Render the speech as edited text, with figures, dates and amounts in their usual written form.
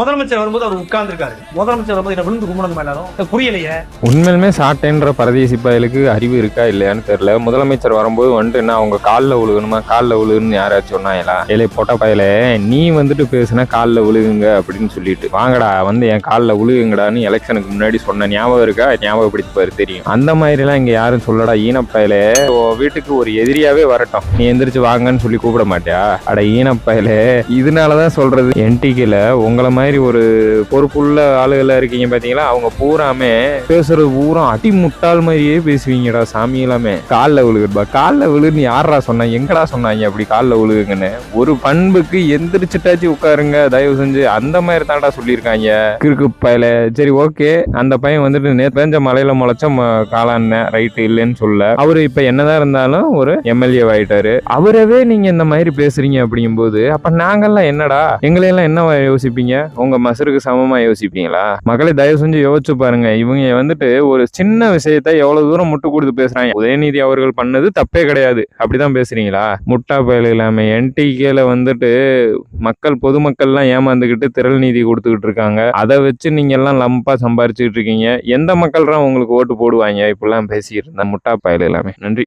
முதலமைச்சர் வரும்போது அவர் உட்கார்ந்துருக்காரு. முதலமைச்சர் வரும்போது என்ன விழுந்து கும்பிடணுமா எல்லாரும்? புரியலையே. உண்மையிலுமே சாட்டைன்ற பரதேசி பயலுக்கு அறிவு இருக்கா இல்லையான்னு தெரியல. முதலமைச்சர் வரும்போது வந்துட்டு என்ன அவங்க காலில் விழுகணுமா, காலில் விழுகுன்னு யாராச்சும் சொன்னாங்களா? ஏலே பொட்ட பயல, நீ வந்துட்டு பேசுனா காலில் விழுகுங்க அப்படின்னு சொல்லிட்டு வாங்கடா வந்து என் காலில் விழுகுங்கடான்னு எலெக்ஷனுக்கு முன்னாடி சொன்ன ஞாபகம் இருக்கா? ஞாபகப்படுத்திப்பாரு, தெரியும். அந்த மாதிரிலாம் இங்க யாரும் சொல்லடா. ஈனப்பயலே வீட்டுக்கு ஒரு எதிரியாவே வரட்டும், நீ எந்திரிச்சு வாங்கன்னு சொல்லி கூப்பிட மாட்டியா? அட ஈனப்பயலே, இதனாலதான் சொல்றது என்டிகேல உங்களை மாதிரி ஒரு பொறுப்புள்ள ஆளுகளா இருக்கீங்க பாத்தீங்களா, அவங்க பூராமே பேசுறது பூரா அடி முட்டாள் மாதிரியே பேசுவீங்கடா சாமி. எல்லாமே காலில் விழுகுப்பா, காலில் விழுன்னு யாரா சொன்னாங்க? எங்கடா சொன்னாங்க அப்படி காலில் விழுகுங்கன்னு? ஒரு பண்புக்கு எந்திரிச்சுட்டாச்சு உட்காருங்க தயவு செஞ்சு. அந்த மாதிரி தான்டா சொல்லியிருக்காங்க கிறுக்கு பயல. சரி ஓகே, அந்த பையன் வந்துட்டு பேஞ்ச மலையில முளைச்ச காளான ரைட்டு இல்லைன்னு சொல்ல, அவரு இப்ப என்னதான் இருந்தாலும் ஒரு எம்எல்ஏ ஆயிட்டாரு. அவரவே நீங்க இந்த மாதிரி பேசுறீங்க அப்படிங்கும்போது அப்ப நாங்கெல்லாம் என்னடா, எங்களையெல்லாம் என்ன யோசிப்பீங்க? உங்க மசருக்கு சமமா யோசிப்பீங்களா? மக்களை தயவு செஞ்சு யோசிச்சு பாருங்க. இவங்க வந்துட்டு ஒரு சின்ன விஷயத்த எவ்வளவு தூரம் முட்டு கொடுத்து பேசுறாங்க. உதயநிதி அவர்கள் பண்ணது தப்பே கிடையாது, அப்படிதான் பேசுறீங்களா? முட்டா பயல் இல்லாம என்டிகேல வந்துட்டு பொதுமக்கள்லாம் ஏமாந்துக்கிட்டு திரள் நீதி கொடுத்துக்கிட்டு இருக்காங்க. அதை வச்சு நீங்க எல்லாம் லம்பா சம்பாரிச்சுக்கிட்டு இருக்கீங்க. எந்த மக்கள் உங்களுக்கு ஓட்டு போடுவாங்க இப்பெல்லாம் பேசிட்டு இருந்தா? முட்டா பயல் எல்லாமே. நன்றி.